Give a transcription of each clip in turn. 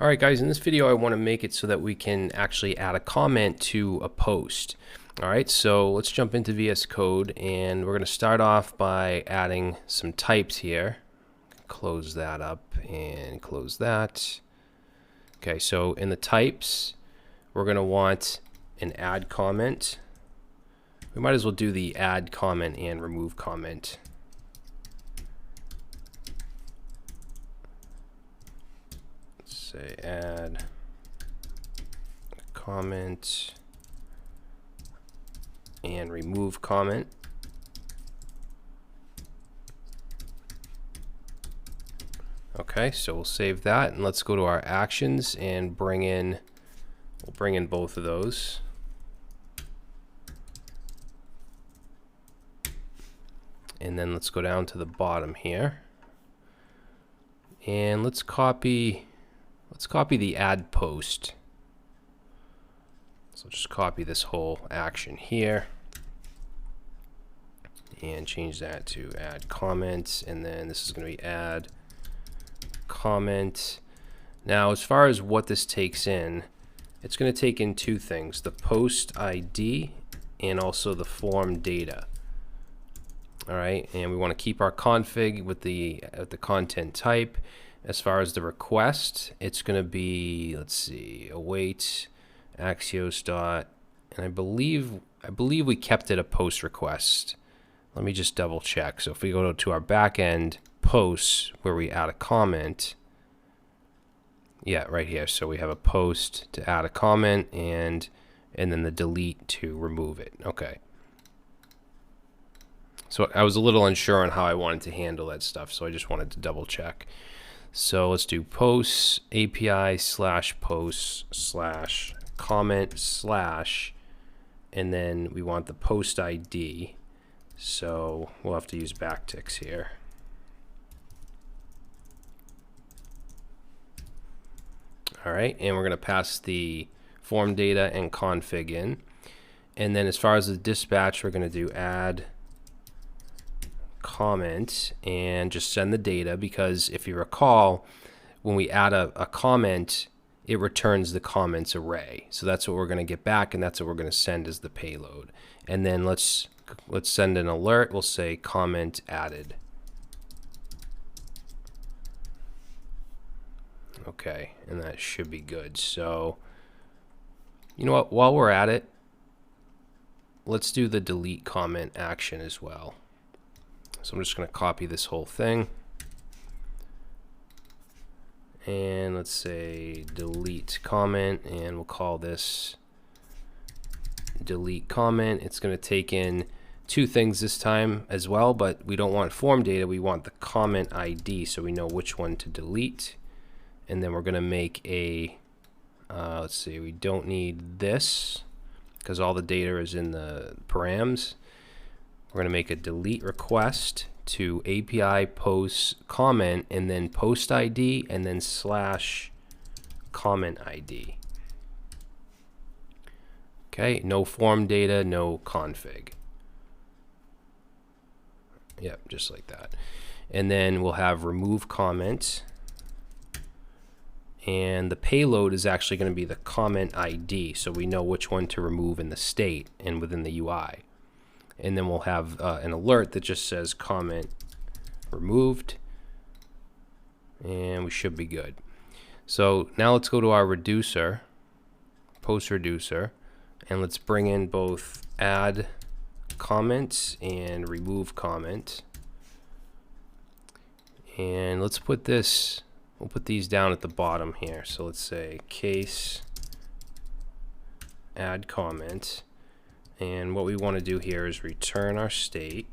Alright guys, in this video I want to make it so that we can actually add a comment to a post. Alright, so let's jump into VS Code and we're going to start off by adding some types here. Close that up and close that. Okay, so in the types we're going to want an add comment. We might as well do the add comment and remove comment. Say add comment and remove comment. Okay, so we'll save that and let's go to our actions and we'll bring in both of those. And then let's go down to the bottom here and let's copy the add post. So just copy this whole action here and change that to add comment, and then this is going to be add comment. Now as far as what this takes in, it's going to take in two things: the post ID and also the form data. Alright, and we want to keep our config with the content type. As far as the request, it's going to be, let's see, await Axios dot, and I believe we kept it a post request. Let me just double check. So if we go to our backend posts where we add a comment, yeah, right here. So we have a post to add a comment and then the delete to remove it. Okay. So I was a little unsure on how I wanted to handle that stuff, so I just wanted to double check. So let's do posts API / posts / comment / and then we want the post ID. So we'll have to use backticks here. All right, and we're going to pass the form data and config in. And then as far as the dispatch, we're going to do add comment and just send the data, because if you recall, when we add a comment, it returns the comments array. So that's what we're going to get back, and that's what we're going to send as the payload. And then let's send an alert. We'll say comment added. Okay, and that should be good. So you know what, while we're at it, let's do the delete comment action as well. So I'm just going to copy this whole thing and let's say delete comment, and we'll call this delete comment. It's going to take in two things this time as well, but we don't want form data, we want the comment ID so we know which one to delete. And then we're going to make a let's see, we don't need this because all the data is in the params. We're going to make a delete request to API post comment and then post ID and then / comment ID. Okay, no form data, no config. Yep, just like that. And then we'll have remove comment. And the payload is actually going to be the comment ID, so we know which one to remove in the state and within the UI. And then we'll have an alert that just says comment removed, and we should be good. So now let's go to our reducer, post reducer, and let's bring in both add comment and remove comment. And let's put this, we'll put these down at the bottom here. So let's say case add comment. And what we want to do here is return our state.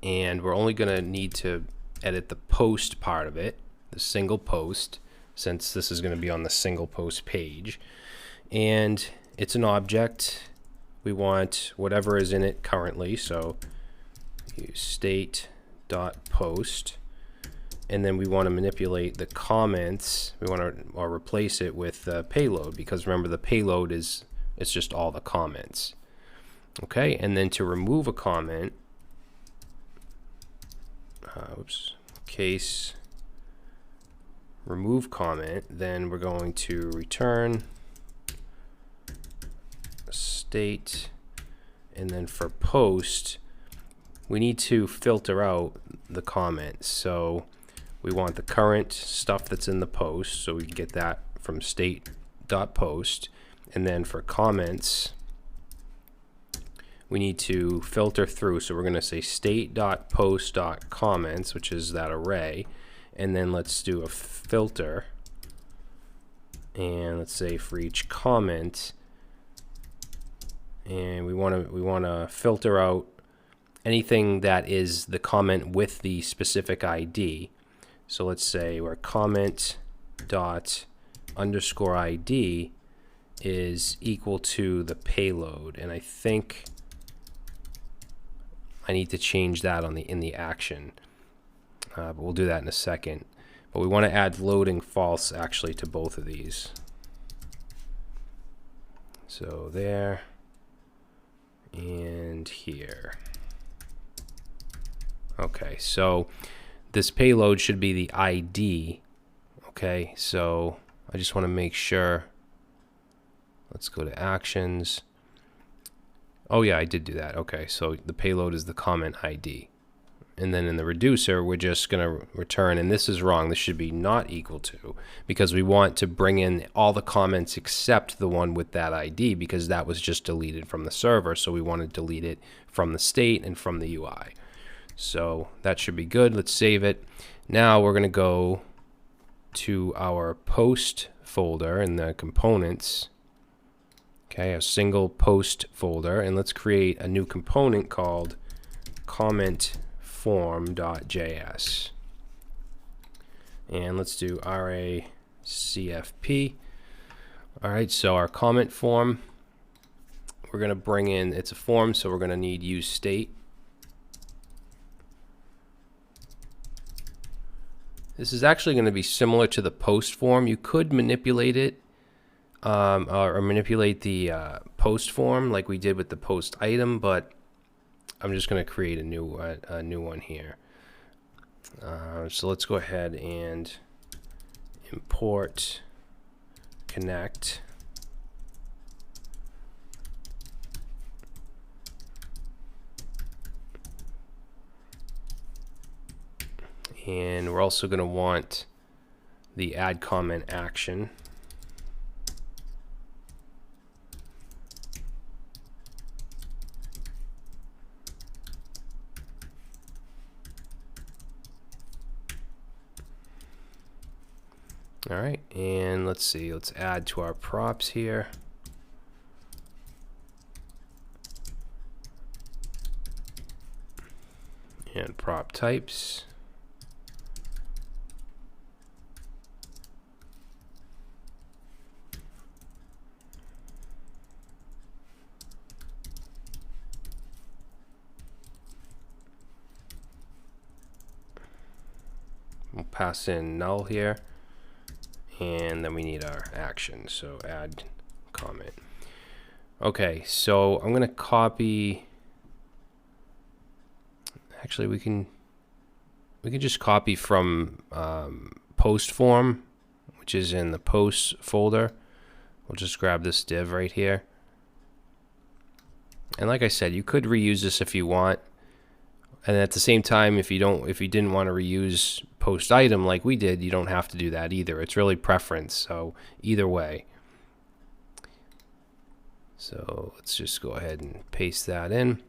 And we're only going to need to edit the post part of it, the single post, since this is going to be on the single post page. And it's an object. We want whatever is in it currently. So use state.post. And then we want to manipulate the comments. We want to replace it with the payload, because remember the payload is, it's just all the comments. Okay, and then to remove a comment, case remove comment, then we're going to return state, and then for post, we need to filter out the comments. So we want the current stuff that's in the post, so we get that from state.post, and then for comments, we need to filter through. So we're going to say state.post.comments, which is that array, and then let's do a filter, and let's say for each comment, and we want to filter out anything that is the comment with the specific ID. So let's say where comment dot underscore ID is equal to the payload, and I think I need to change that on in the action, but we'll do that in a second. But we want to add loading false actually to both of these. So there and here. Okay, so this payload should be the ID. Okay, so I just want to make sure. Let's go to actions. Oh yeah, I did do that. Okay, so the payload is the comment ID. And then in the reducer, we're just going to return, and this is wrong. This should be not equal to, because we want to bring in all the comments except the one with that ID, because that was just deleted from the server. So we want to delete it from the state and from the UI. So that should be good. Let's save it. Now we're going to go to our post folder in the components. Okay, a single post folder, and let's create a new component called comment form.js. And let's do RACFP. All right, so our comment form, we're going to bring in, it's a form, so we're going to need use state. This is actually going to be similar to the post form. You could manipulate it or manipulate the post form like we did with the post item, but I'm just going to create a new one here. So let's go ahead and import connect. And we're also going to want the add comment action. All right, and let's see, let's add to our props here. And prop types. We'll pass in null here. And then we need our action, so add comment. Okay, so I'm going to copy. Actually, we can just copy from post form, which is in the post folder. We'll just grab this div right here. And like I said, you could reuse this if you want. And at the same time, if you didn't want to reuse post item like we did, you don't have to do that either. It's really preference. So either way. So let's just go ahead and paste that in.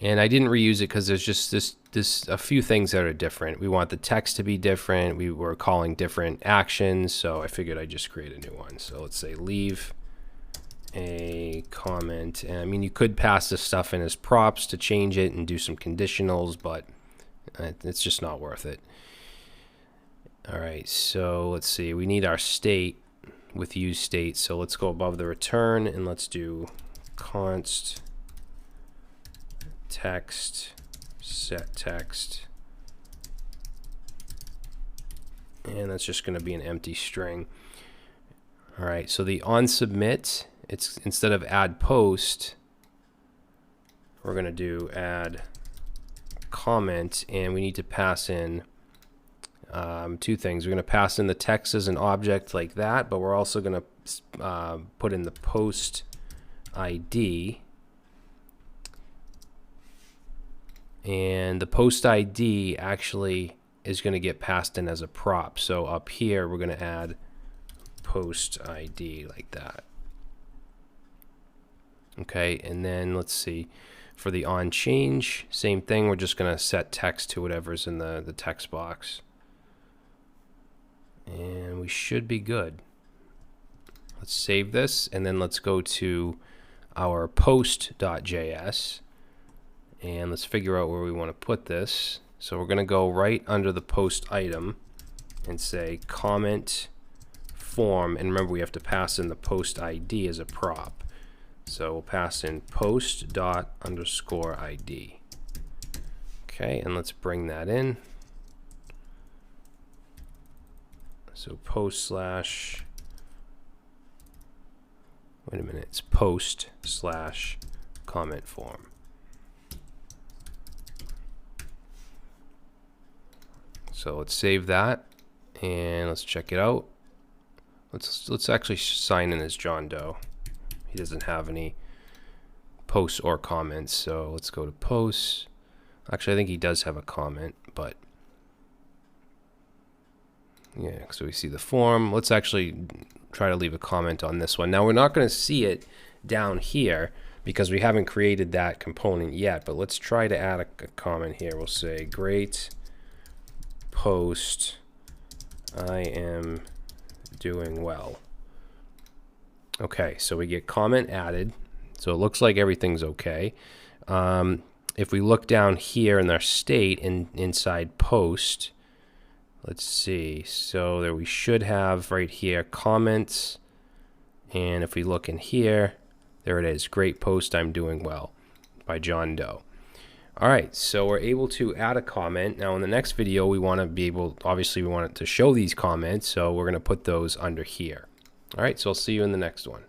And I didn't reuse it because there's just a few things that are different. We want the text to be different. We were calling different actions, so I figured I'd just create a new one. So let's say leave a comment. And I mean, you could pass this stuff in as props to change it and do some conditionals, but it's just not worth it. All right, so let's see. We need our state with use state. So let's go above the return and let's do const text set text, and that's just going to be an empty string. All right, so the on submit, it's instead of add post, we're going to do add comment, and we need to pass in two things. We're going to pass in the text as an object like that, but we're also going to put in the post ID. And the post ID actually is going to get passed in as a prop. So up here, we're going to add post ID like that. Okay, and then let's see. For the on change, same thing. We're just going to set text to whatever's in the text box. And we should be good. Let's save this, and then let's go to our post.js. And let's figure out where we want to put this. So we're going to go right under the post item and say comment form. And remember, we have to pass in the post ID as a prop. So we'll pass in post._ID. Okay, and let's bring that in. So post slash, wait a minute, it's post slash comment form. So let's save that and let's check it out. Let's actually sign in as John Doe. He doesn't have any posts or comments, so let's go to posts. Actually, I think he does have a comment, but yeah, so we see the form. Let's actually try to leave a comment on this one. Now we're not going to see it down here because we haven't created that component yet, but let's try to add a comment here. We'll say great post, I am doing well. Okay, so we get comment added, so it looks like everything's okay. If we look down here in our state inside post, let's see, so there we should have right here comments, and if we look in here, there it is, great post, I'm doing well, by John Doe. All right, so we're able to add a comment. Now in the next video, we want to be able, obviously we want it to show these comments, so we're going to put those under here. All right, so I'll see you in the next one.